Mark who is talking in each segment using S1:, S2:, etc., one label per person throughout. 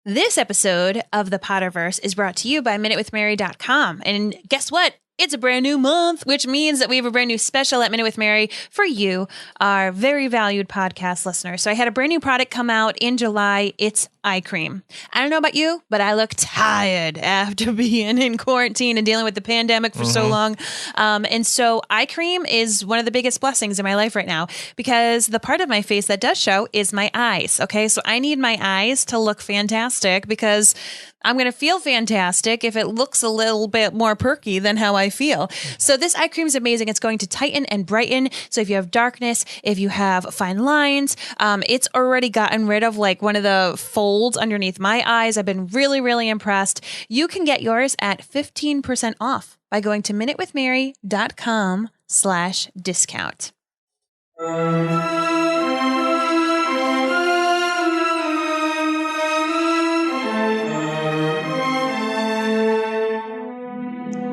S1: This episode of the Potterverse is brought to you by MinuteWithMary.com. And guess what? It's a brand new month, which means that we have a brand new special at Minute with Mary for you, our very valued podcast listeners. So I had a brand new product come out in July. It's eye cream. I don't know about you, but I look tired after being in quarantine and dealing with the pandemic for so long. And so eye cream is one of the biggest blessings in my life right now because the part of my face that does show is my eyes. Okay, so I need my eyes to look fantastic because I'm going to feel fantastic if it looks a little bit more perky than how I feel. So this eye cream is amazing. It's going to tighten and brighten. So if you have darkness, if you have fine lines, it's already gotten rid of like one of the folds underneath my eyes. I've been really, really impressed. You can get yours at 15% off by going to minutewithmary.com/discount.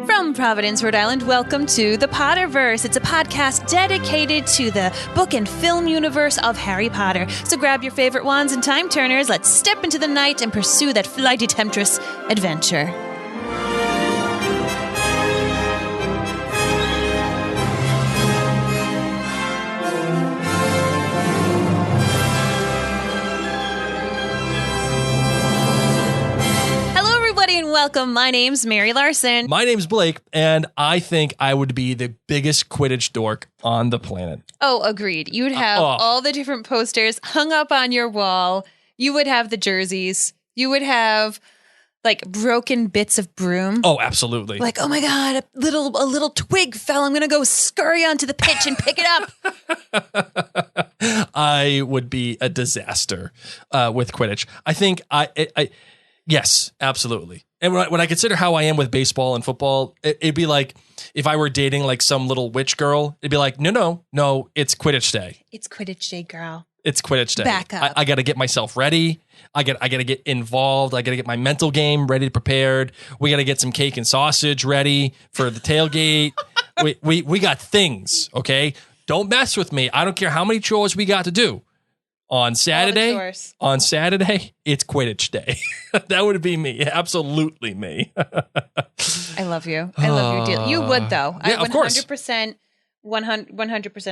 S1: From Providence, Rhode Island, welcome to the Potterverse. It's a podcast dedicated to the book and film universe of Harry Potter. So grab your favorite wands and time turners. Let's step into the night and pursue that flighty temptress adventure. Welcome. My name's Mary Larson.
S2: My name's Blake, and I think I would be the biggest Quidditch dork on the planet.
S1: Oh, agreed. You'd have all the different posters hung up on your wall. You would have the jerseys. You would have like broken bits of broom.
S2: Oh, absolutely.
S1: Like, oh my God, a little twig fell. I'm going to go scurry onto the pitch and pick it up.
S2: I would be a disaster with Quidditch. I think yes, absolutely. And when I consider how I am with baseball and football, it'd be like if I were dating like some little witch girl, it'd be like, no, it's Quidditch Day.
S1: It's Quidditch Day, girl.
S2: It's Quidditch Day.
S1: Back up.
S2: I got to get myself ready. I got to get involved. I got to get my mental game ready, prepared. We got to get some cake and sausage ready for the tailgate. we got things, okay? Don't mess with me. I don't care how many chores we got to do. On Saturday, it's Quidditch Day. That would be me. Absolutely me.
S1: I love you. I love your deal. You would, though.
S2: Yeah,
S1: I
S2: of course.
S1: 100%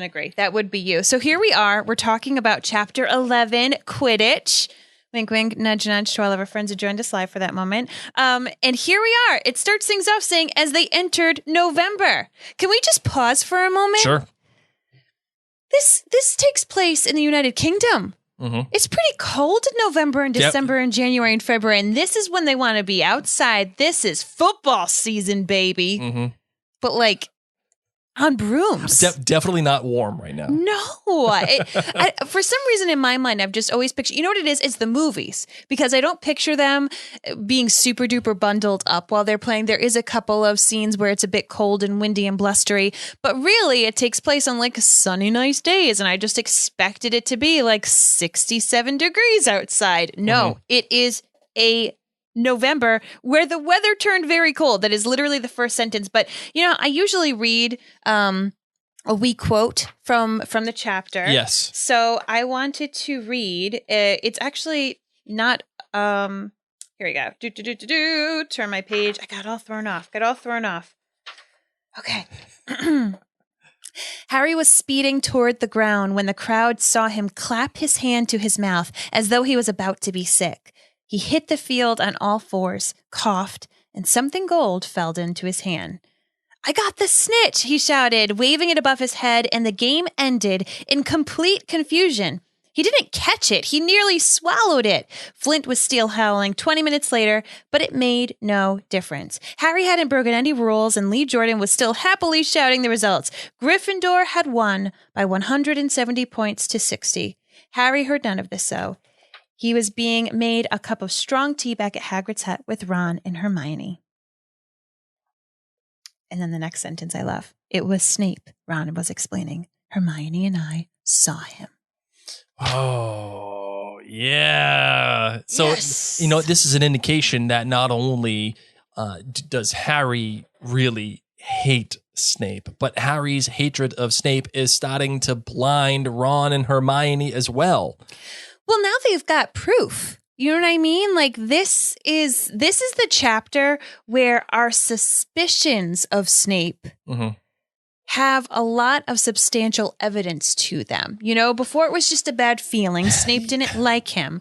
S1: agree. That would be you. So here we are. We're talking about Chapter 11, Quidditch. Wink, wink, nudge, nudge to all of our friends who joined us live for that moment. And here we are. It starts things off saying, as they entered November. Can we just pause for a moment?
S2: Sure.
S1: This takes place in the United Kingdom. Mm-hmm. It's pretty cold in November and December and January and February, and this is when they want to be outside. This is football season, baby. Mm-hmm. But like on brooms.
S2: Definitely not warm right now.
S1: No. For some reason in my mind, I've just always pictured, you know what it is? It's the movies. Because I don't picture them being super duper bundled up while they're playing. There is a couple of scenes where it's a bit cold and windy and blustery. But really, it takes place on like sunny, nice days. And I just expected it to be like 67 degrees outside. No, It is a November where the weather turned very cold. That is literally the first sentence. But, you know, I usually read a wee quote from the chapter.
S2: Yes.
S1: So I wanted to read. It's actually not. Here we go. Turn my page. I got all thrown off. Okay. Harry was speeding toward the ground when the crowd saw him clap his hand to his mouth as though he was about to be sick. He hit the field on all fours, coughed, and something gold fell into his hand. I got the snitch, he shouted, waving it above his head, and the game ended in complete confusion. He didn't catch it. He nearly swallowed it. Flint was still howling 20 minutes later, but it made no difference. Harry hadn't broken any rules, and Lee Jordan was still happily shouting the results. Gryffindor had won by 170 points to 60. Harry heard none of this, though. He was being made a cup of strong tea back at Hagrid's hut with Ron and Hermione. And then the next sentence I love. It was Snape, Ron was explaining. Hermione and I saw him.
S2: Oh, yeah. So,
S1: yes.
S2: You know, this is an indication that not only does Harry really hate Snape, but Harry's hatred of Snape is starting to blind Ron and Hermione as well.
S1: Well, now they've got proof. You know what I mean? Like this is the chapter where our suspicions of Snape have a lot of substantial evidence to them. You know, before it was just a bad feeling. Snape didn't like him.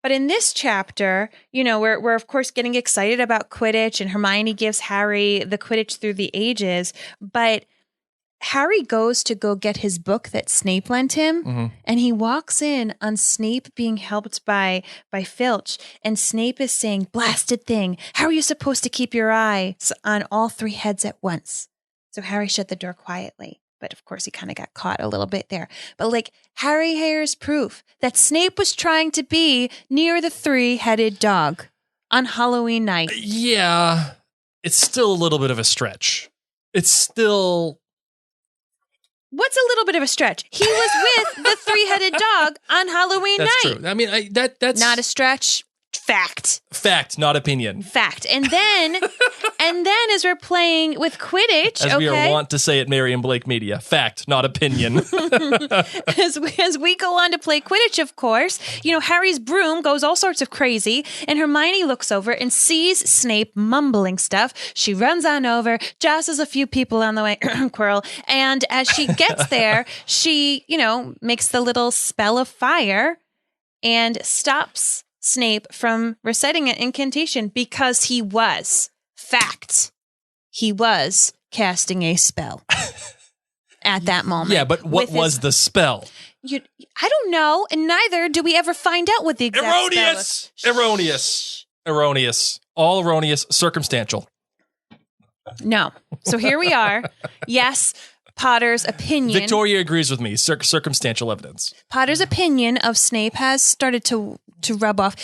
S1: But in this chapter, you know, we're of course getting excited about Quidditch, and Hermione gives Harry the Quidditch Through the Ages, but Harry goes to go get his book that Snape lent him, and he walks in on Snape being helped by Filch, and Snape is saying, "Blasted thing, how are you supposed to keep your eyes on all three heads at once?" So Harry shut the door quietly, but of course he kind of got caught a little bit there. But like, Harry here's proof that Snape was trying to be near the three-headed dog on Halloween night.
S2: Yeah, it's still a little bit of a stretch. It's still...
S1: What's a little bit of a stretch? He was with the three-headed dog on Halloween night.
S2: That's true. I mean, that's
S1: not a stretch. Fact.
S2: Fact, not opinion.
S1: Fact. And then as we're playing with Quidditch,
S2: as we are wont to say at Mary and Blake Media, fact, not opinion.
S1: as we go on to play Quidditch, of course, you know, Harry's broom goes all sorts of crazy, and Hermione looks over and sees Snape mumbling stuff. She runs on over, jostles a few people on the way, Quirrell, and as she gets there, she, you know, makes the little spell of fire and stops Snape from reciting an incantation because he was casting a spell at that moment.
S2: Yeah, but what was the spell?
S1: I don't know, and neither do we ever find out what the exact spell is.
S2: Erroneous. All erroneous, circumstantial.
S1: No. So here we are. Yes, Potter's opinion.
S2: Victoria agrees with me. Circumstantial evidence. Potter's
S1: opinion of Snape has started to rub off.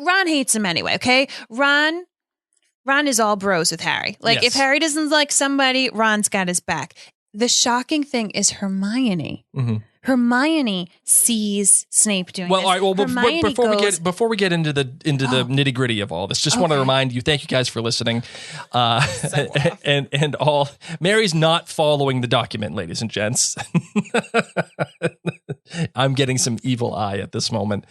S1: Ron hates him anyway, okay? Ron is all bros with Harry. Like, if Harry doesn't like somebody, Ron's got his back. The shocking thing is Hermione. Hermione sees Snape doing this.
S2: All right. Well, before we get into the nitty gritty of all this, just want to remind you. Thank you guys for listening. And all. Mary's not following the document, ladies and gents. I'm getting some evil eye at this moment.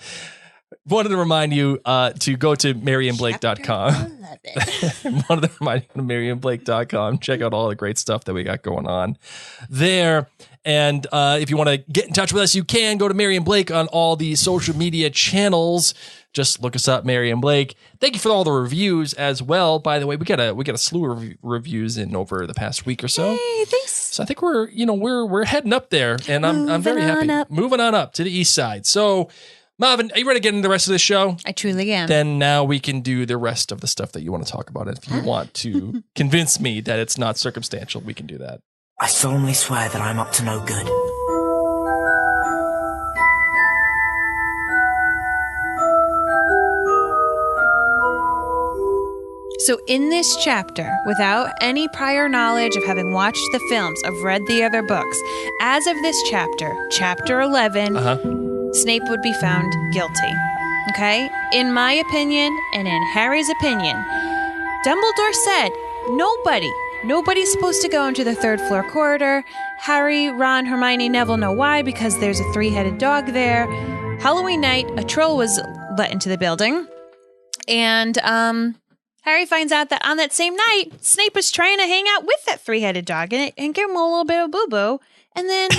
S2: Wanted to remind you to go to maryandblake.com. Wanted to remind you to maryandblake.com. Check out all the great stuff that we got going on there. And if you want to get in touch with us, you can go to Mary and Blake on all the social media channels. Just look us up, Mary and Blake. Thank you for all the reviews as well. By the way, we got a slew of reviews in over the past week or so.
S1: Hey, thanks.
S2: So I think we're heading up there, and I'm very happy. Moving on up to the east side. So, Marvin, are you ready to get into the rest of the show?
S1: I truly am.
S2: Then now we can do the rest of the stuff that you want to talk about. If you want to convince me that it's not circumstantial, we can do that.
S3: I solemnly swear that I'm up to no good.
S1: So in this chapter, without any prior knowledge of having watched the films, of read the other books, as of this chapter, chapter 11, Snape would be found guilty. Okay? In my opinion, and in Harry's opinion, Dumbledore said, nobody's supposed to go into the third floor corridor. Harry, Ron, Hermione, Neville know why, because there's a three-headed dog there. Halloween night, a troll was let into the building. And Harry finds out that on that same night, Snape was trying to hang out with that three-headed dog and give him a little bit of boo-boo. And then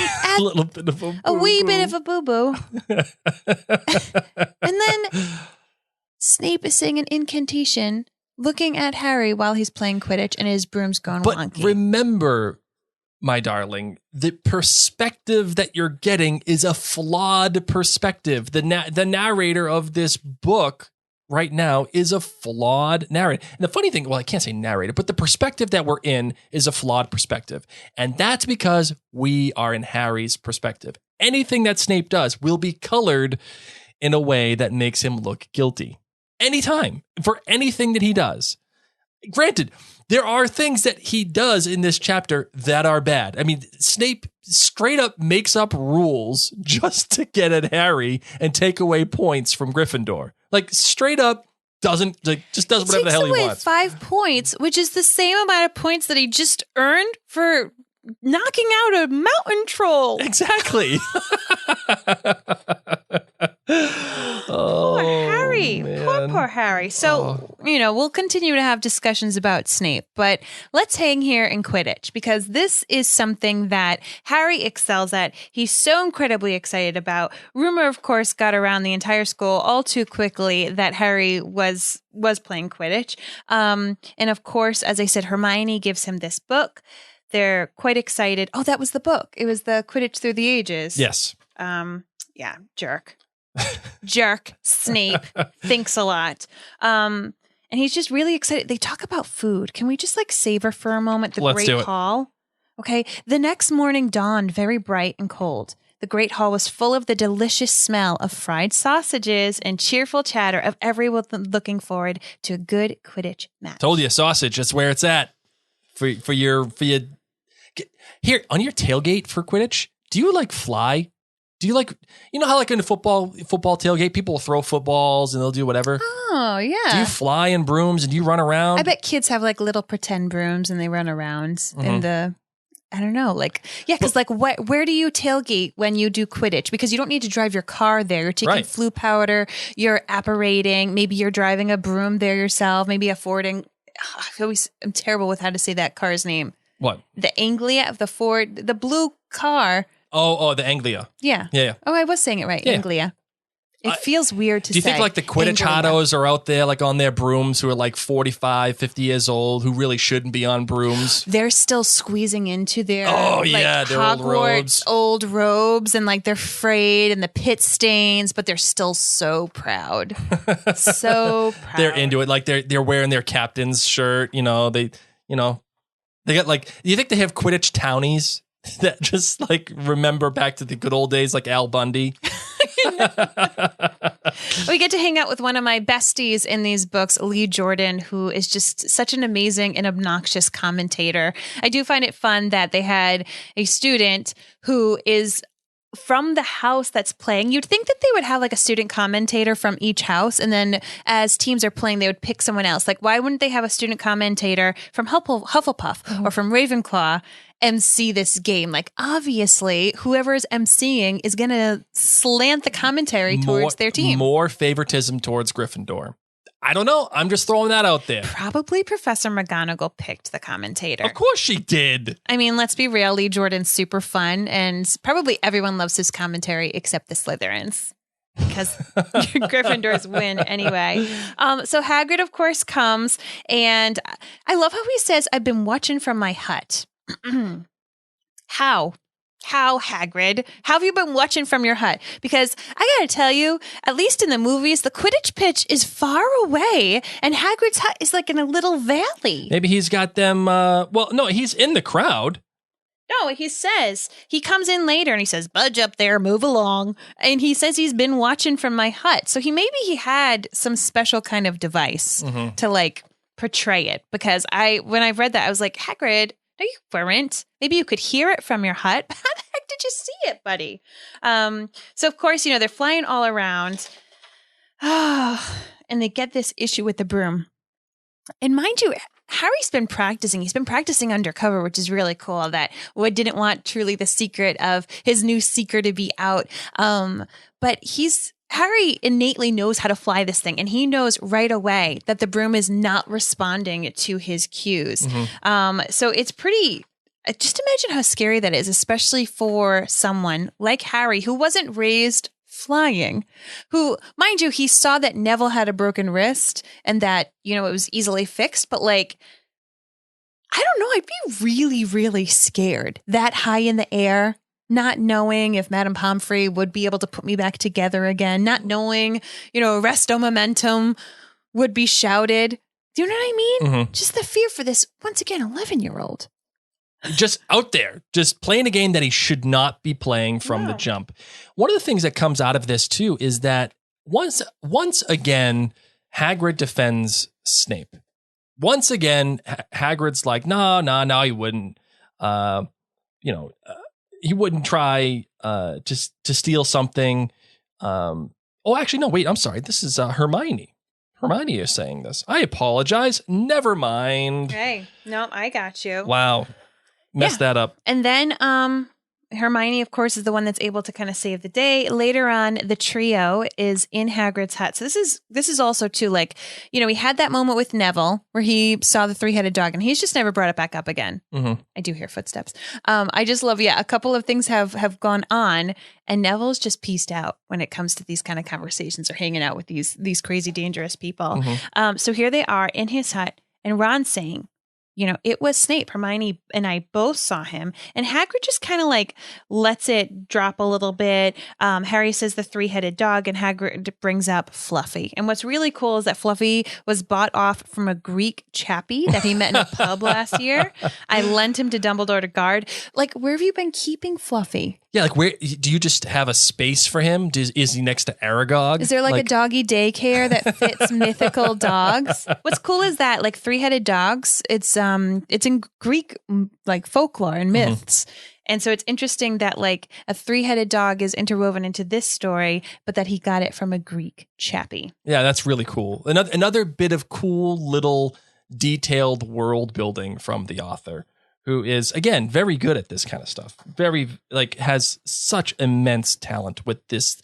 S1: a wee bit of a boo-boo. And then Snape is saying an incantation, looking at Harry while he's playing Quidditch, and his broom's going wonky.
S2: But remember, my darling, the perspective that you're getting is a flawed perspective. The narrator of this book right now is a flawed narrator. And the funny thing, well, I can't say narrator, but the perspective that we're in is a flawed perspective. And that's because we are in Harry's perspective. Anything that Snape does will be colored in a way that makes him look guilty. Anytime, for anything that he does. Granted, there are things that he does in this chapter that are bad. I mean, Snape straight up makes up rules just to get at Harry and take away points from Gryffindor. Like, straight up just does whatever the hell he wants.
S1: 5 points, which is the same amount of points that he just earned for knocking out a mountain troll.
S2: Exactly. Oh,
S1: Harry.
S2: man.
S1: Poor Harry. So, we'll continue to have discussions about Snape, but let's hang here in Quidditch because this is something that Harry excels at. He's so incredibly excited about. Rumor, of course, got around the entire school all too quickly that Harry was playing Quidditch. And of course, as I said, Hermione gives him this book. They're quite excited. Oh, that was the book. It was the Quidditch Through the Ages.
S2: Yes.
S1: Yeah, jerk. Jerk. Snape thinks a lot. And he's just really excited. They talk about food. Can we just savor for a moment the
S2: Let's do
S1: Great
S2: it.
S1: Hall? Okay. The next morning dawned very bright and cold. The Great Hall was full of the delicious smell of fried sausages and cheerful chatter of everyone looking forward to a good Quidditch match.
S2: Told you, sausage. That's where it's at. For your here on your tailgate for Quidditch. Do you fly? Do you how in a football tailgate people will throw footballs and they'll do whatever?
S1: Oh yeah.
S2: Do you fly in brooms and do you run around?
S1: I bet kids have little pretend brooms and they run around in the. I don't know, because where do you tailgate when you do Quidditch? Because you don't need to drive your car there. You're taking flu powder, you're apparating, maybe you're driving a broom there yourself, maybe affording. I'm terrible with how to say that car's name.
S2: What?
S1: The Anglia of the Ford, the blue car.
S2: Oh, the Anglia.
S1: Yeah.
S2: Yeah.
S1: Oh, I was saying it right. Yeah. Anglia. It feels weird to say.
S2: Do you think the Quidditch hottos are out there on their brooms who are 45, 50 years old who really shouldn't be on brooms?
S1: They're still squeezing into their
S2: their
S1: Hogwarts old robes and they're frayed and the pit stains, but they're still so proud. So proud.
S2: They're into it. They're wearing their captain's shirt. They got do you think they have Quidditch townies that just remember back to the good old days Al Bundy?
S1: We get to hang out with one of my besties in these books, Lee Jordan, who is just such an amazing and obnoxious commentator. I do find it fun that they had a student who is from the house that's playing. You'd think that they would have a student commentator from each house, and then as teams are playing, they would pick someone else. Why wouldn't they have a student commentator from Hufflepuff or from Ravenclaw MC this game? Obviously, whoever's MCing is going to slant the commentary towards their team.
S2: More favoritism towards Gryffindor. I don't know. I'm just throwing that out there.
S1: Probably Professor McGonagall picked the commentator.
S2: Of course she did.
S1: I mean, let's be real. Lee Jordan's super fun, and probably everyone loves his commentary except the Slytherins. Because Gryffindors win anyway. So Hagrid, of course, comes, and I love how he says, "I've been watching from my hut." How, Hagrid? How have you been watching from your hut? Because I gotta tell you, at least in the movies, the Quidditch pitch is far away, and Hagrid's hut is in a little valley.
S2: Maybe he's got them. No, he's in the crowd.
S1: No, he says, he comes in later and he says, "Budge up there, move along." And he says he's been watching from my hut. So maybe he had some special kind of device to portray it. Because when I read that, I was like, Hagrid, no, you weren't. Maybe you could hear it from your hut. How the heck did you see it, buddy? So of course, they're flying all around. And they get this issue with the broom. And mind you, Harry's been practicing. He's been practicing undercover, which is really cool. That Wood didn't want truly the secret of his new secret to be out. But Harry innately knows how to fly this thing, and he knows right away that the broom is not responding to his cues. So it's pretty. Just imagine how scary that is, especially for someone like Harry, who wasn't raised flying, who, mind you, he saw that Neville had a broken wrist and that, it was easily fixed. But I don't know, I'd be really, really scared that high in the air, not knowing if Madame Pomfrey would be able to put me back together again, not knowing, resto momentum would be shouted. Do you know what I mean? Just the fear for this, once again, 11-year-old.
S2: Just out there, just playing a game that he should not be playing from the jump. One of the things that comes out of this too is that once again, Hagrid defends Snape. Once again, Hagrid's like, no, he wouldn't. He wouldn't try just to steal something. Actually, no, wait, I'm sorry. This is Hermione. Hermione is saying this. I apologize. Never mind.
S1: Hey, no, I got you.
S2: Wow. Messed that up.
S1: And then Hermione, of course, is the one that's able to kind of save the day. Later on, the trio is in Hagrid's hut. So this is also too, like, we had that moment with Neville where he saw the three-headed dog and he's just never brought it back up again.
S2: Mm-hmm.
S1: I do hear footsteps. I just love, a couple of things have gone on, and Neville's just pieced out when it comes to these kind of conversations or hanging out with these crazy, dangerous people.
S2: Mm-hmm.
S1: So here they are in his hut, and Ron's saying, it was Snape. Hermione and I both saw him. And Hagrid just kind of like lets it drop a little bit. Harry says the three-headed dog, and Hagrid brings up Fluffy. And what's really cool is that Fluffy was bought off from a Greek chappie that he met in a pub last year. I lent him to Dumbledore to guard. Like, where have you been keeping Fluffy?
S2: Yeah, like, where do you just have a space for him? Is he next to Aragog?
S1: Is there like a doggy daycare that fits mythical dogs? What's cool is that, like, three-headed dogs, it's in Greek, like, folklore and myths. And so it's interesting that, like, a three-headed dog is interwoven into this story, but that he got it from a Greek chappie.
S2: Yeah, that's really cool. Another bit of cool little detailed world building from the author, who is, again, very good at this kind of stuff. Very, like, has such immense talent with this,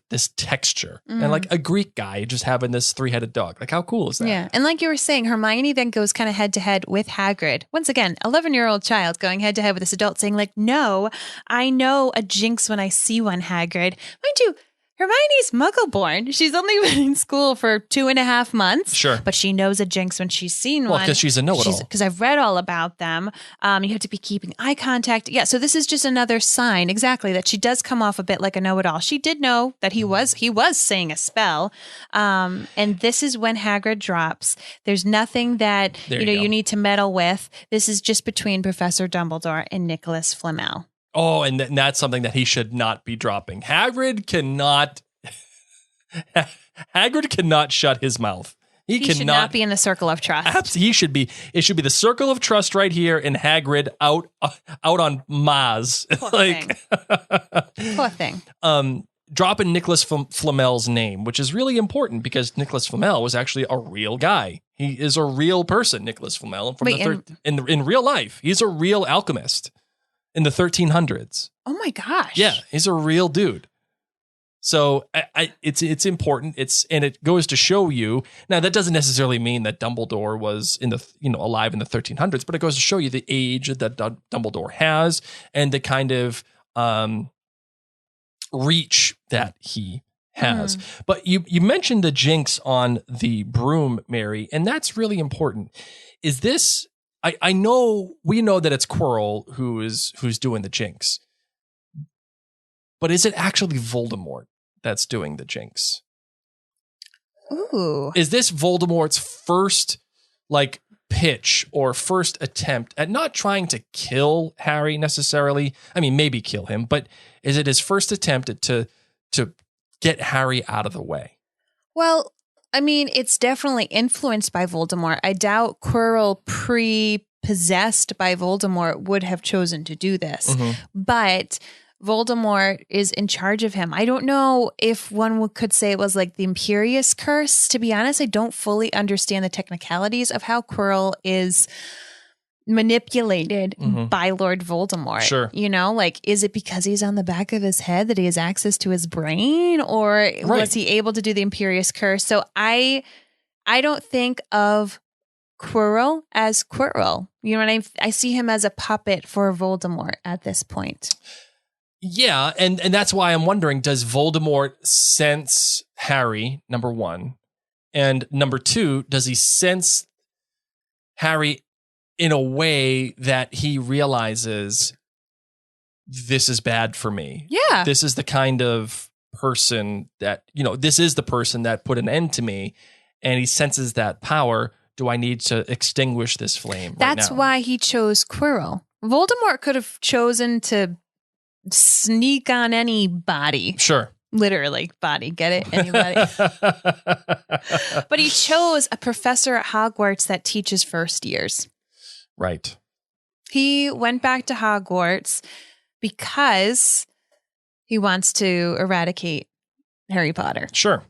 S2: this texture. And, like, a Greek guy just having this three-headed dog. Like, how cool is that?
S1: Yeah. And like you were saying, Hermione then goes kind of head-to-head with Hagrid. Once again, 11-year-old child going head-to-head with this adult saying, like, no, I know a jinx when I see one, Hagrid. Mind you, Hermione's Muggle-born. She's only been in school for 2.5 months.
S2: Sure.
S1: But she knows a jinx when she's seen one.
S2: Well, because she's a know-it-all.
S1: Because I've read all about them. You have to be keeping eye contact. Yeah, so this is just another sign, exactly, that she does come off a bit like a know-it-all. She did know that he was saying a spell. And this is when Hagrid drops. There's nothing that you need to meddle with. This is just between Professor Dumbledore and Nicolas Flamel.
S2: Oh, and that's something that he should not be dropping. Hagrid cannot shut his mouth. He
S1: should not be in the circle of trust.
S2: He should be. It should be the circle of trust right here, and Hagrid out on Maz.
S1: Poor thing.
S2: Dropping Nicolas Flamel's name, which is really important because Nicolas Flamel was actually a real guy. He is a real person, Nicolas Flamel, in real life. He's a real alchemist. In the 1300s.
S1: Oh my gosh.
S2: Yeah, he's a real dude. So it's important. And it goes to show you. Now, that doesn't necessarily mean that Dumbledore was alive in the 1300s, but it goes to show you the age that Dumbledore has and the kind of reach that he has. But you mentioned the jinx on the broom, Mary, and that's really important. Is this? I know we know that it's Quirrell who's doing the jinx, but is it actually Voldemort that's doing the jinx?
S1: Ooh,
S2: is this Voldemort's first pitch or first attempt at not trying to kill Harry necessarily? I mean, maybe kill him, but is it his first attempt to get Harry out of the way?
S1: Well, I mean, it's definitely influenced by Voldemort. I doubt Quirrell, pre-possessed by Voldemort, would have chosen to do this. But Voldemort is in charge of him. I don't know if one could say it was like the Imperious Curse. To be honest, I don't fully understand the technicalities of how Quirrell is manipulated by Lord Voldemort.
S2: Sure.
S1: Is it because he's on the back of his head that he has access to his brain, or was he able to do the Imperious Curse? So I don't think of Quirrell as Quirrell. You know what I mean? I see him as a puppet for Voldemort at this point.
S2: Yeah, and that's why I'm wondering, does Voldemort sense Harry, number one? And number two, does he sense Harry in a way that he realizes this is bad for me?
S1: Yeah.
S2: This is the kind of person that, this is the person that put an end to me, and he senses that power. Do I need to extinguish this flame?
S1: That's why he chose Quirrell. Voldemort could have chosen to sneak on anybody.
S2: Sure.
S1: Literally, body. Get it? Anybody? But he chose a professor at Hogwarts that teaches first years.
S2: Right.
S1: He went back to Hogwarts because he wants to eradicate Harry Potter.
S2: Sure.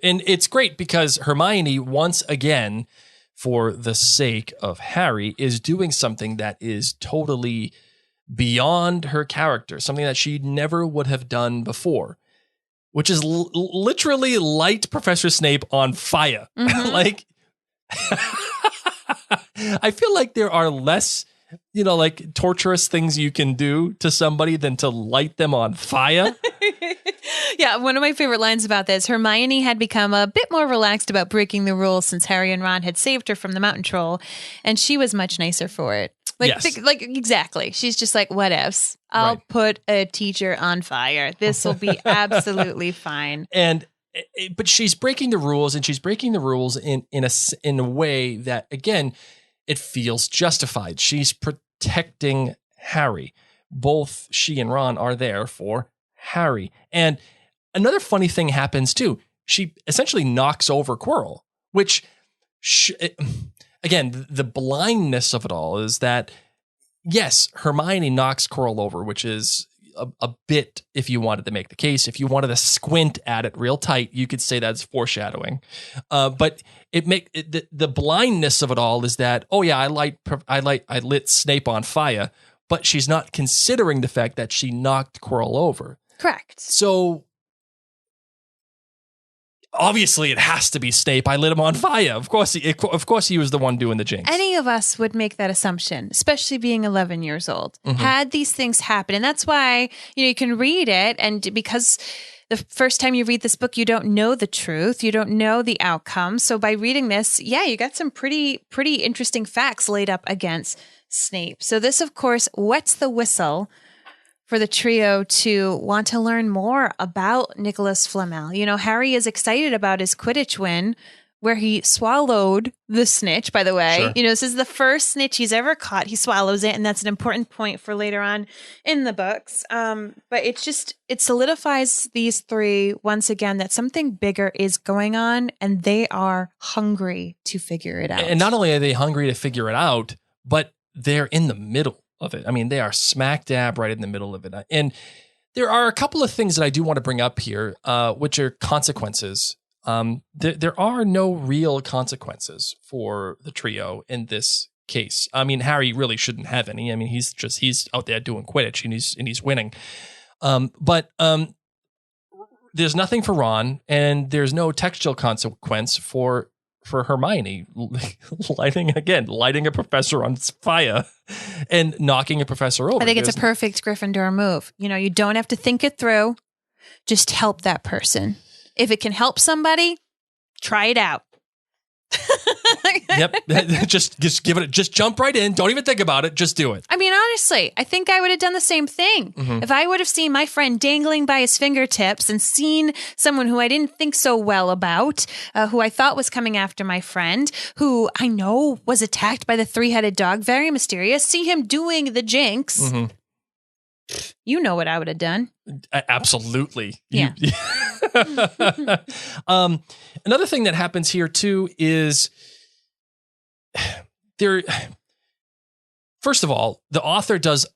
S2: And it's great because Hermione, once again, for the sake of Harry, is doing something that is totally beyond her character, something that she never would have done before, which is literally light Professor Snape on fire.
S1: Mhm.
S2: Like, I feel like there are less, like torturous things you can do to somebody than to light them on fire.
S1: Yeah, one of my favorite lines about this, Hermione had become a bit more relaxed about breaking the rules since Harry and Ron had saved her from the mountain troll, and she was much nicer for it. Like,
S2: Yes.
S1: Exactly. She's just like, whatevs. I'll
S2: Right.
S1: put a teacher on fire. This will be absolutely fine.
S2: But she's breaking the rules, and she's breaking the rules in a way that, again, it feels justified. She's protecting Harry. Both she and Ron are there for Harry. And another funny thing happens too. She essentially knocks over Quirrell, which, again, the blindness of it all is that, yes, Hermione knocks Quirrell over, which is a bit, if you wanted to make the case, if you wanted to squint at it real tight, you could say that's foreshadowing. But the blindness of it all is that, oh yeah, I lit Snape on fire, but she's not considering the fact that she knocked Quirrell over.
S1: Correct.
S2: So obviously it has to be Snape. I lit him on fire. Of course he was the one doing the jinx.
S1: Any of us would make that assumption, especially being 11 years old.
S2: Mhm.
S1: Had these things happen. And that's why, you can read it. And because the first time you read this book, you don't know the truth. You don't know the outcome. So by reading this, yeah, you got some pretty interesting facts laid up against Snape. So this, of course, wets the whistle for the trio to want to learn more about Nicolas Flamel. Harry is excited about his Quidditch win, where he swallowed the snitch, by the way.
S2: Sure.
S1: This is the first snitch he's ever caught. He swallows it, and that's an important point for later on in the books. But it solidifies these three once again that something bigger is going on, and they are hungry to figure it out.
S2: And not only are they hungry to figure it out, but they're in the middle of it. I mean, they are smack dab right in the middle of it. And there are a couple of things that I do want to bring up here, which are consequences. There are no real consequences for the trio in this case. I mean, Harry really shouldn't have any. I mean, he's out there doing Quidditch and he's winning. But there's nothing for Ron, and there's no textual consequence for Hermione lighting a professor on fire and knocking a professor over.
S1: I think it's a perfect Gryffindor move. You don't have to think it through. Just help that person. If it can help somebody, try it out.
S2: Yep. Just give it. Just jump right in. Don't even think about it. Just do it.
S1: I mean, honestly, I think I would have done the same thing.
S2: Mhm.
S1: If I would have seen my friend dangling by his fingertips and seen someone who I didn't think so well about, who I thought was coming after my friend, who I know was attacked by the three-headed dog, very mysterious, see him doing the jinx,
S2: Mhm.
S1: you know what I would have done.
S2: Absolutely.
S1: Yeah.
S2: Another thing that happens here too is first of all, the author does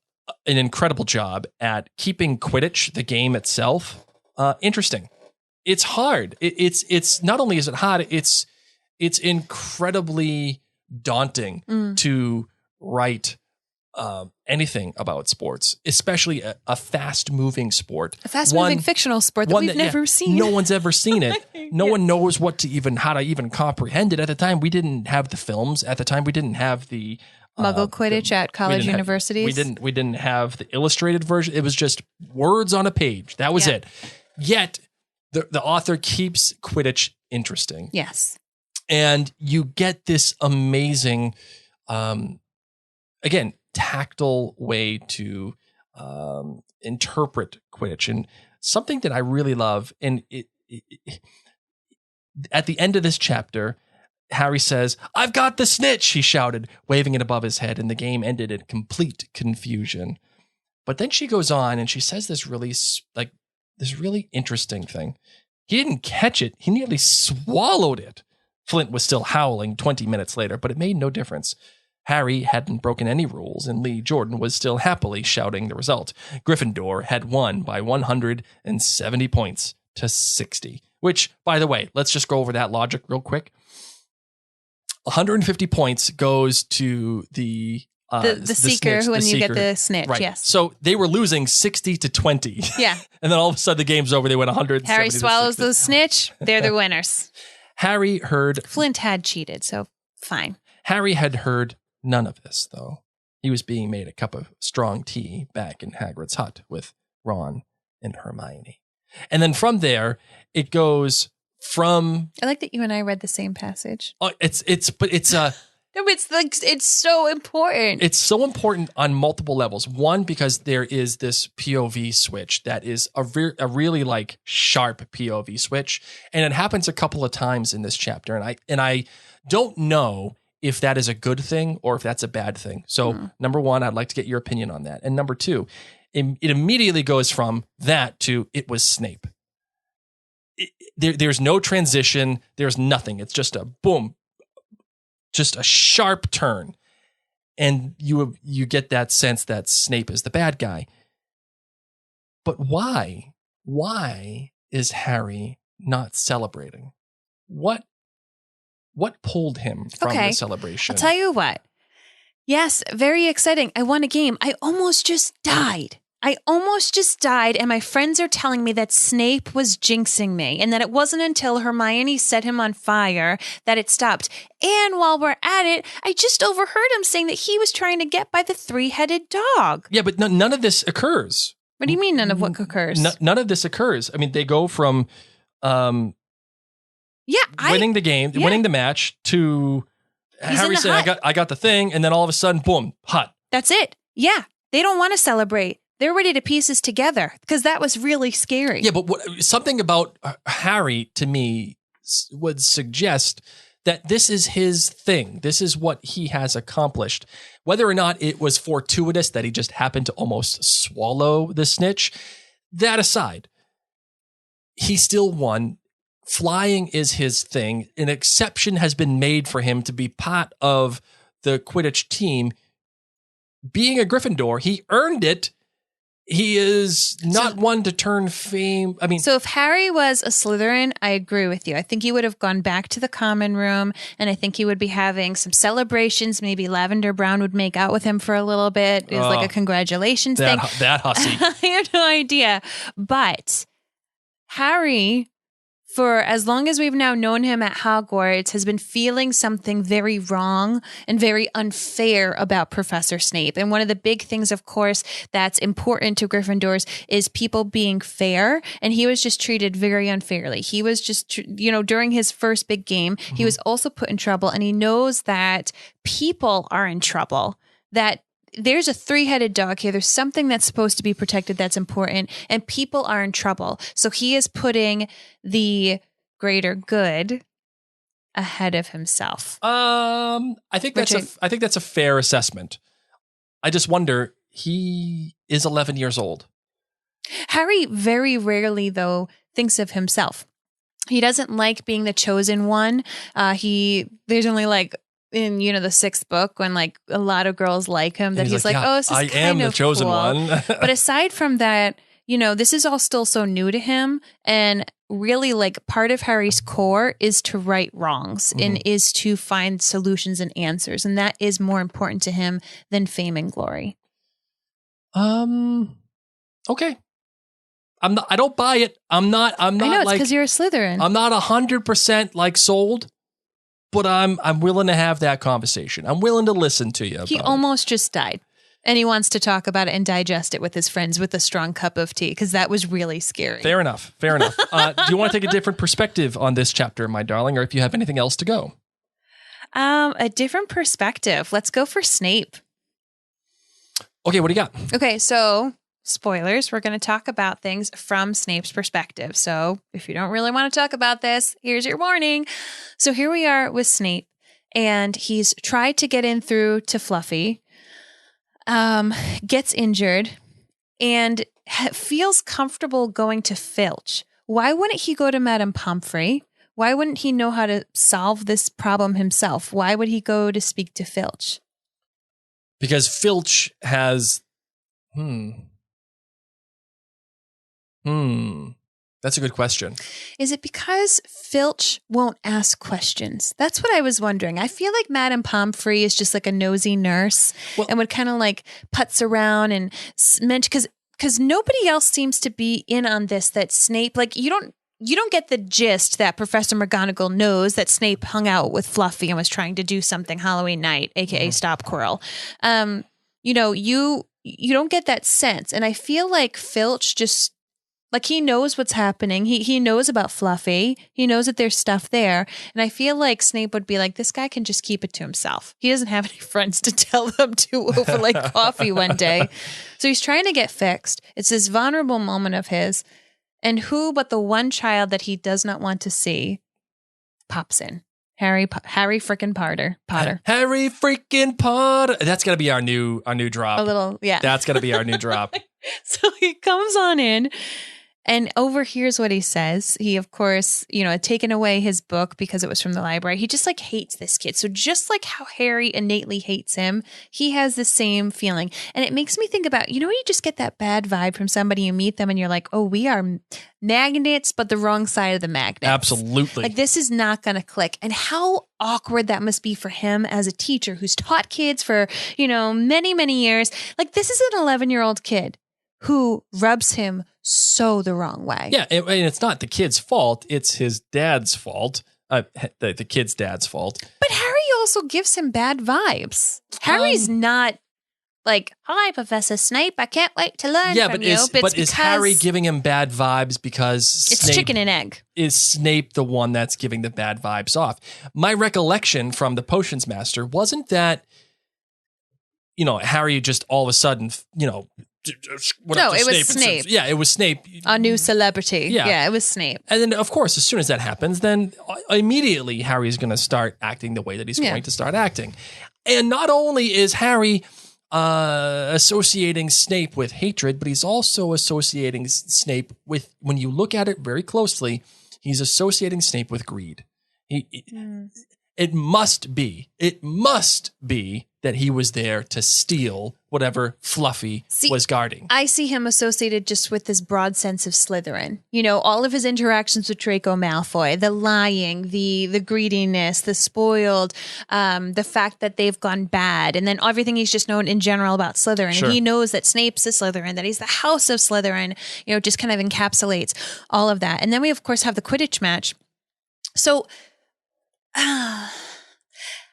S2: an incredible job at keeping Quidditch, the game itself, interesting. It's hard. It's not only is it hard, it's incredibly daunting to write anything about sports, especially a fast-moving sport.
S1: A fast-moving fictional sport that we've never seen.
S2: No one's ever seen it. No one knows how to even comprehend it. At the time, we didn't have the films. At the time, we didn't have the
S1: Muggle Quidditch at college universities.
S2: We didn't have the illustrated version. It was just words on a page. That was it. Yet the author keeps Quidditch interesting.
S1: Yes.
S2: And you get this amazing, again, tactile way to interpret Quidditch. And something that I really love, and at the end of this chapter, Harry says, "I've got the snitch," he shouted, waving it above his head, and the game ended in complete confusion. But then she goes on and she says this really interesting thing. He didn't catch it. He nearly swallowed it. Flint was still howling 20 minutes later, but it made no difference. Harry hadn't broken any rules, and Lee Jordan was still happily shouting the result. Gryffindor had won by 170 points to 60. Which, by the way, let's just go over that logic real quick. 150 points goes to the
S1: the seeker,
S2: snitch,
S1: when
S2: the
S1: you get
S2: seeker.
S1: the snitch,
S2: Right.
S1: yes.
S2: So they were losing 60-20.
S1: Yeah.
S2: And then all of a sudden the game's over. They went 100.
S1: Harry swallows the snitch. They're the winners.
S2: Harry heard.
S1: Flint had cheated, so fine.
S2: Harry had heard none of this, though. He was being made a cup of strong tea back in Hagrid's hut with Ron and Hermione. And then from there, it goes from.
S1: I like that you and I read the same passage.
S2: Oh, it's
S1: No, it's so important.
S2: It's so important on multiple levels. One, because there is this POV switch that is a really like sharp POV switch, and it happens a couple of times in this chapter. And I don't know if that is a good thing or if that's a bad thing. So number one, I'd like to get your opinion on that. And number two, it immediately goes from that to it was Snape. There's no transition. There's nothing. It's just a boom. Just a sharp turn, and you get that sense that Snape is the bad guy. But why? Why is Harry not celebrating? What pulled him from the celebration?
S1: I'll tell you what. Yes, very exciting. I won a game. I almost just died. And my friends are telling me that Snape was jinxing me and that it wasn't until Hermione set him on fire that it stopped. And while we're at it, I just overheard him saying that he was trying to get by the three-headed dog.
S2: Yeah, but none of this occurs.
S1: What do you mean none of what occurs?
S2: None of this occurs. I mean, they go from winning the game, winning the match to Harry saying, I got the thing, and then all of a sudden, boom, hut.
S1: That's it. Yeah, they don't want to celebrate. They're ready to piece this together because that was really scary.
S2: Yeah, but something about Harry to me would suggest that this is his thing. This is what he has accomplished. Whether or not it was fortuitous that he just happened to almost swallow the snitch, that aside, he still won. Flying is his thing. An exception has been made for him to be part of the Quidditch team. Being a Gryffindor, he earned it. He is not one to turn fame. I mean,
S1: so if Harry was a Slytherin, I agree with you. I think he would have gone back to the common room, and I think he would be having some celebrations. Maybe Lavender Brown would make out with him for a little bit. It was like a congratulations thing.
S2: That hussy.
S1: I have no idea. But Harry, for as long as we've now known him at Hogwarts, has been feeling something very wrong and very unfair about Professor Snape. And one of the big things, of course, that's important to Gryffindors is people being fair. And he was just treated very unfairly. He was just, during his first big game, he was also put in trouble. And he knows that people are in trouble, that there's a three-headed dog here. There's something that's supposed to be protected that's important, and people are in trouble. So he is putting the greater good ahead of himself.
S2: I think that's a fair assessment. I just wonder, he is 11 years old. Harry
S1: very rarely, though, thinks of himself. He doesn't like being the chosen one. There's only like in the sixth book when like a lot of girls like him that he's like, oh, this is
S2: I
S1: kind
S2: am
S1: of
S2: the chosen
S1: cool.
S2: one.
S1: But aside from that, this is all still so new to him, and really like part of Harry's core is to right wrongs and is to find solutions and answers, and that is more important to him than fame and glory.
S2: Okay. I don't buy it. I'm not
S1: I know, it's
S2: like,
S1: because you're a Slytherin.
S2: I'm not 100% like sold. But I'm willing to have that conversation. I'm willing to listen to you.
S1: He almost just died. And he wants to talk about it and digest it with his friends with a strong cup of tea, because that was really scary.
S2: Fair enough. Do you want to take a different perspective on this chapter, my darling, or if you have anything else to go?
S1: A different perspective. Let's go for Snape.
S2: Okay, what do you got?
S1: Okay, so spoilers, we're going to talk about things from Snape's perspective. So if you don't really want to talk about this, here's your warning. So here we are with Snape, and he's tried to get in through to Fluffy, gets injured, and feels comfortable going to Filch. Why wouldn't he go to Madame Pomfrey? Why wouldn't he know how to solve this problem himself? Why would he go to speak to Filch?
S2: Because Filch has... That's a good question.
S1: Is it because Filch won't ask questions? That's what I was wondering. I feel like Madame Pomfrey is just like a nosy nurse and would kind of like putz around and mention because nobody else seems to be in on this. That Snape, like you don't get the gist that Professor McGonagall knows that Snape hung out with Fluffy and was trying to do something Halloween night, aka stop Quirrell. You don't get that sense, and I feel like Filch just. Like he knows what's happening. He knows about Fluffy. He knows that there's stuff there. And I feel like Snape would be like, this guy can just keep it to himself. He doesn't have any friends to tell them to over like coffee one day. So he's trying to get fixed. It's this vulnerable moment of his. And who but the one child that he does not want to see pops in. Harry freaking Potter.
S2: Harry freaking Potter. That's got to be our new drop.
S1: A little, yeah.
S2: That's got to be our new drop.
S1: So he comes on in. And overhears what he says. He, of course, had taken away his book because it was from the library. He just like hates this kid. So just like how Harry innately hates him, he has the same feeling. And it makes me think about, you just get that bad vibe from somebody, you meet them and you're like, oh, we are magnets, but the wrong side of the magnet.
S2: Absolutely.
S1: Like this is not going to click. And how awkward that must be for him as a teacher who's taught kids for, many, many years. Like this is an 11-year-old kid who rubs him so the wrong way.
S2: Yeah, and it's not the kid's fault. It's his dad's fault. The kid's dad's fault.
S1: But Harry also gives him bad vibes. Harry's not like, hi, Professor Snape, I can't wait to learn from you.
S2: But is Harry giving him bad vibes because
S1: it's
S2: Snape,
S1: chicken and egg?
S2: Is Snape the one that's giving the bad vibes off? My recollection from the Potions Master wasn't that, Harry just all of a sudden,
S1: it was Snape.
S2: Yeah, it was Snape.
S1: A new celebrity. Yeah, it was Snape.
S2: And then, of course, as soon as that happens, then immediately Harry's going to start acting the way that he's going to start acting. And not only is Harry associating Snape with hatred, but he's also associating Snape with, when you look at it very closely, he's associating Snape with greed. It must be that he was there to steal whatever Fluffy was guarding.
S1: I see him associated just with this broad sense of Slytherin. All of his interactions with Draco Malfoy, the lying, the greediness, the spoiled, the fact that they've gone bad, and then everything he's just known in general about Slytherin.
S2: Sure.
S1: And he knows that Snape's a Slytherin, that he's the house of Slytherin, just kind of encapsulates all of that. And then we, of course, have the Quidditch match. So...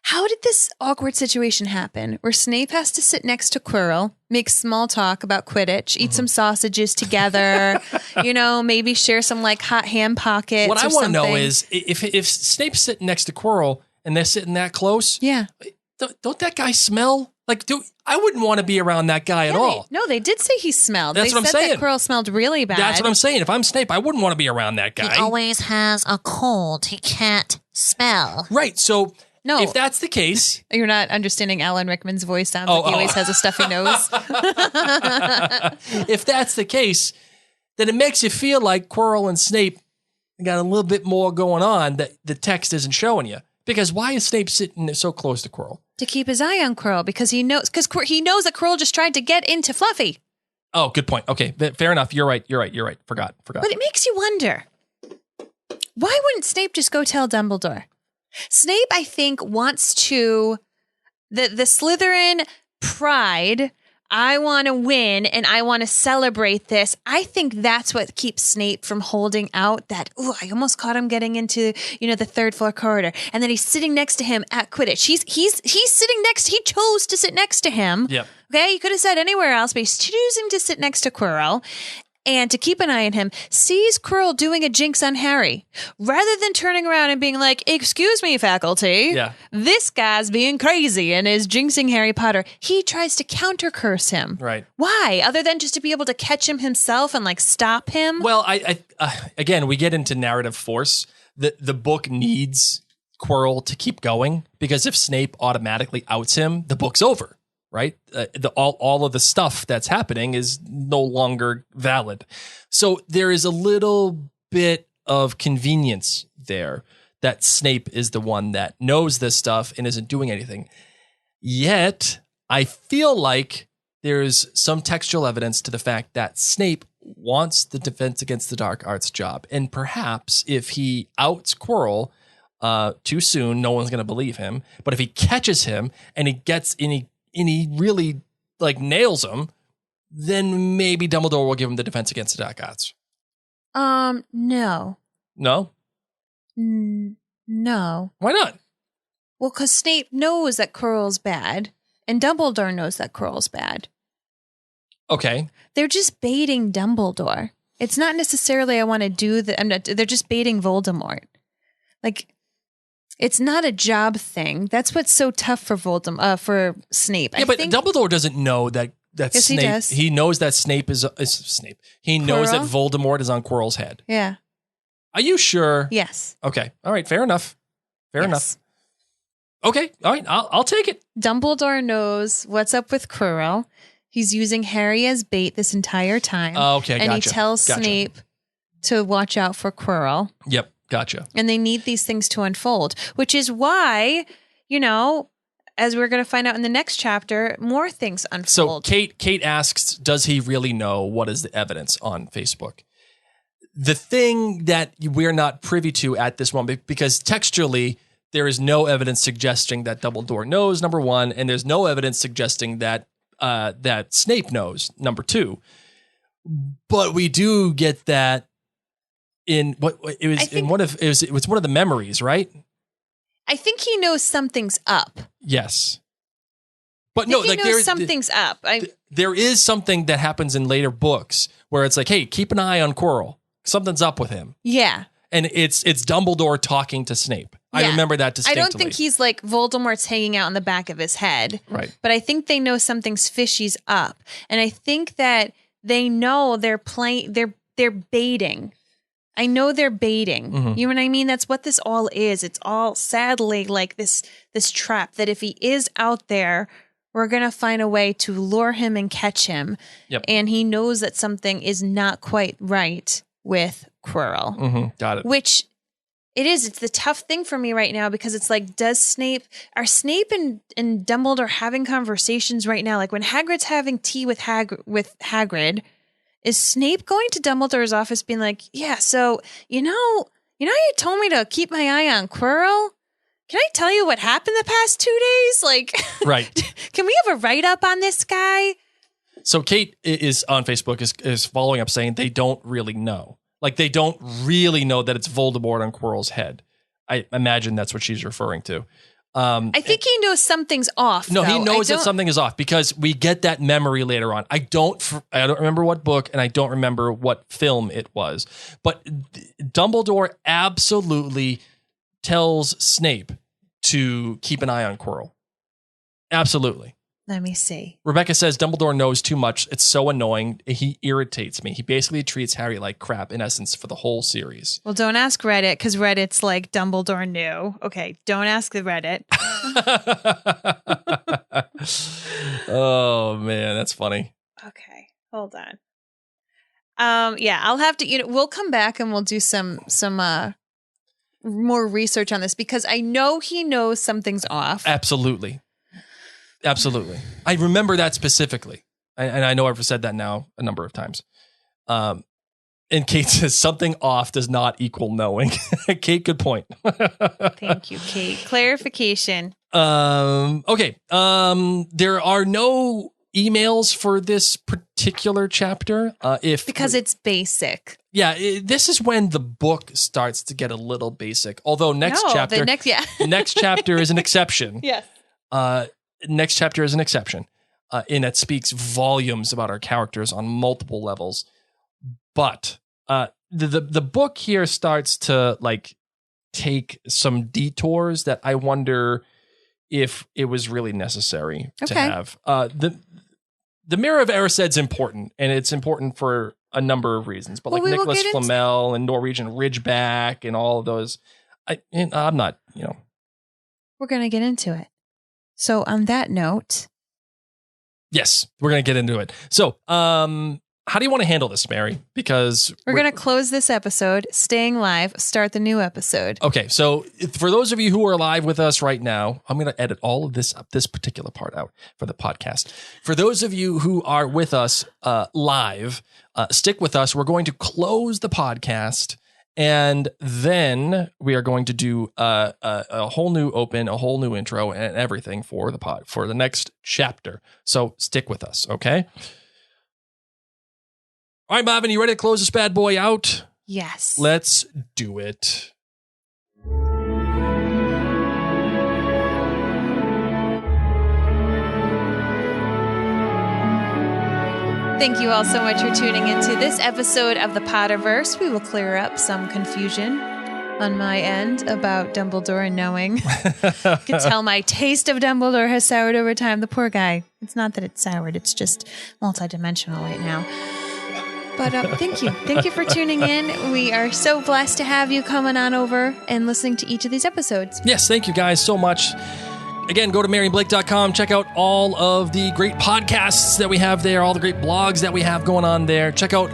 S1: how did this awkward situation happen where Snape has to sit next to Quirrell, make small talk about Quidditch, eat some sausages together, maybe share some like hot ham pockets?
S2: What I
S1: want to
S2: know is if Snape's sitting next to Quirrell and they're sitting that close, don't that guy smell? Like, I wouldn't want to be around that guy at all.
S1: They did say he smelled.
S2: That's what I'm saying.
S1: They said that Quirrell smelled really bad.
S2: That's what I'm saying. If I'm Snape, I wouldn't want to be around that guy.
S4: He always has a cold. He can't smell.
S2: Right. So
S1: no,
S2: if that's the case...
S1: You're not understanding Alan Rickman's voice. Sounds like he always has a stuffy nose.
S2: If that's the case, then it makes you feel like Quirrell and Snape got a little bit more going on that the text isn't showing you. Because why is Snape sitting so close to Quirrell?
S1: To keep his eye on Quirrell, because he knows that Quirrell just tried to get into Fluffy.
S2: Oh, good point. Okay, fair enough. You're right. Forgot.
S1: But it makes you wonder, why wouldn't Snape just go tell Dumbledore? Snape, I think, wants to, the Slytherin pride, I want to win and I want to celebrate this. I think that's what keeps Snape from holding out that, I almost caught him getting into, the third floor corridor. And then he's sitting next to him at Quidditch. He's sitting he chose to sit next to him.
S2: Yep.
S1: Okay. He could have said anywhere else, but he's choosing to sit next to Quirrell. And to keep an eye on him, sees Quirrell doing a jinx on Harry. Rather than turning around and being like, excuse me, faculty, this guy's being crazy and is jinxing Harry Potter, he tries to counter curse him.
S2: Right.
S1: Why? Other than just to be able to catch him himself and like stop him?
S2: Well, I again, we get into narrative force. The book needs Quirrell to keep going because if Snape automatically outs him, the book's over. Right? All of the stuff that's happening is no longer valid. So there is a little bit of convenience there that Snape is the one that knows this stuff and isn't doing anything. Yet, I feel like there's some textual evidence to the fact that Snape wants the Defense Against the Dark Arts job. And perhaps if he outs Quirrell too soon, no one's going to believe him. But if he catches him and he really like nails him, then maybe Dumbledore will give him the Defense Against the Dark Arts.
S1: No.
S2: No?
S1: No.
S2: Why not?
S1: Well, because Snape knows that Quirrell's bad, and Dumbledore knows that Quirrell's bad.
S2: Okay.
S1: They're just baiting Dumbledore. It's not necessarily I want to do that. They're just baiting Voldemort. Like, it's not a job thing. That's what's so tough for for Snape.
S2: Yeah, but Dumbledore doesn't know that
S1: Yes,
S2: Snape.
S1: he does.
S2: He knows that Snape is Snape. He knows that
S1: Quirrell?
S2: Voldemort is on Quirrell's head.
S1: Yeah.
S2: Are you sure?
S1: Yes.
S2: Okay. All right. Fair enough. Fair enough.
S1: Yes.
S2: Okay. All right. I'll take it.
S1: Dumbledore knows what's up with Quirrell. He's using Harry as bait this entire time.
S2: Okay.
S1: And
S2: Gotcha.
S1: he tells Snape to watch out for Quirrell.
S2: Yep. Gotcha.
S1: And they need these things to unfold, which is why, as we're going to find out in the next chapter, more things
S2: So
S1: unfold.
S2: Kate asks, does he really know what is the evidence on Facebook? The thing that we're not privy to at this moment, because textually, there is no evidence suggesting that Dumbledore knows, number one, and there's no evidence suggesting that that Snape knows, number two. But we do get that in what it was in one of it was one of the memories, right?
S1: I think he knows something's up.
S2: Yes. But
S1: I
S2: no,
S1: think
S2: like
S1: he knows something's up.
S2: there is something that happens in later books where it's like, hey, keep an eye on Quirrell. Something's up with him.
S1: Yeah.
S2: And it's Dumbledore talking to Snape. I
S1: Yeah.
S2: remember that
S1: I
S2: distinctly.
S1: don't think he's like Voldemort's hanging out in the back of his head.
S2: Right.
S1: But I think they know something's fishy's up. And I think that they know they're baiting. I know they're baiting.
S2: Mhm.
S1: You know what I mean? That's what this all is. It's all sadly like this trap that if he is out there, we're going to find a way to lure him and catch him.
S2: Yep.
S1: And he knows that something is not quite right with Quirrell.
S2: Mm-hmm. Got it.
S1: Which it's the tough thing for me right now because it's like, are Snape and Dumbledore having conversations right now? Like when Hagrid's having tea with Hagrid, is Snape going to Dumbledore's office being like, yeah, so, you told me to keep my eye on Quirrell? Can I tell you what happened the past 2 days? Like,
S2: Right.
S1: Can we have a write-up on this guy?
S2: So Kate is on Facebook is following up saying they don't really know. Like they don't really know that it's Voldemort on Quirrell's head. I imagine that's what she's referring to.
S1: I think he knows something's off.
S2: No,
S1: though.
S2: he knows that something is off because we get that memory later on. I don't remember what book and I don't remember what film it was. But Dumbledore absolutely tells Snape to keep an eye on Quirrell. Absolutely.
S1: Let me see.
S2: Rebecca says Dumbledore knows too much. It's so annoying. He irritates me. He basically treats Harry like crap in essence for the whole series.
S1: Well, don't ask Reddit because Reddit's like Dumbledore knew. Okay, don't ask the Reddit.
S2: Oh man, that's funny.
S1: Okay, hold on. Yeah, I'll have to. We'll come back and we'll do some more research on this because I know he knows something's off.
S2: Absolutely. I remember that specifically. And I know I've said that now a number of times. And Kate says something off does not equal knowing. Kate, good point.
S1: Thank you, Kate. Clarification.
S2: Okay. There are no emails for this particular chapter.
S1: Because it's basic.
S2: Yeah, this is when the book starts to get a little basic. Although the next chapter is an exception.
S1: Yes.
S2: Next chapter is an exception, in that speaks volumes about our characters on multiple levels. But the book here starts to like take some detours that I wonder if it was really necessary to have. The Mirror of Erised is important, and it's important for a number of reasons. But like Nicolas Flamel and Norwegian Ridgeback and all of those, I'm not,
S1: We're gonna get into it. So on that note,
S2: yes, we're going to get into it. So, how do you want to handle this, Mary? Because
S1: We're going to close this episode, staying live, start the new episode.
S2: Okay, so for those of you who are live with us right now, I'm going to edit all of this up, this particular part out for the podcast. For those of you who are with us live, stick with us. We're going to close the podcast, and then we are going to do a whole new open, a whole new intro, and everything for the next chapter. So stick with us, okay? All right, Marvin, you ready to close this bad boy out?
S1: Yes.
S2: Let's do it.
S1: Thank you all so much for tuning into this episode of the Potterverse. We will clear up some confusion on my end about Dumbledore and knowing. You can tell my taste of Dumbledore has soured over time. The poor guy. It's not that it's soured. It's just multidimensional right now. But thank you. Thank you for tuning in. We are so blessed to have you coming on over and listening to each of these episodes.
S2: Yes, thank you guys so much. Again, go to maryandblake.com. Check out all of the great podcasts that we have there, all the great blogs that we have going on there. Check out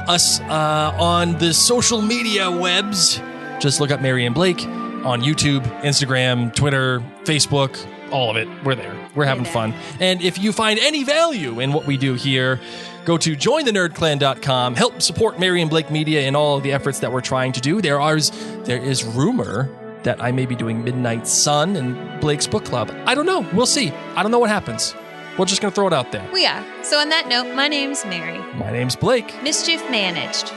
S2: us on the social media webs. Just look up Mary and Blake on YouTube, Instagram, Twitter, Facebook, all of it. We're there. We're having fun. And if you find any value in what we do here, go to jointhenerdclan.com. Help support Mary and Blake Media in all of the efforts that we're trying to do. There is rumor that I may be doing Midnight Sun and Blake's Book Club. I don't know. We'll see. I don't know what happens. We're just going to throw it out there.
S1: We are. So on that note, my name's Mary.
S2: My name's Blake.
S1: Mischief managed.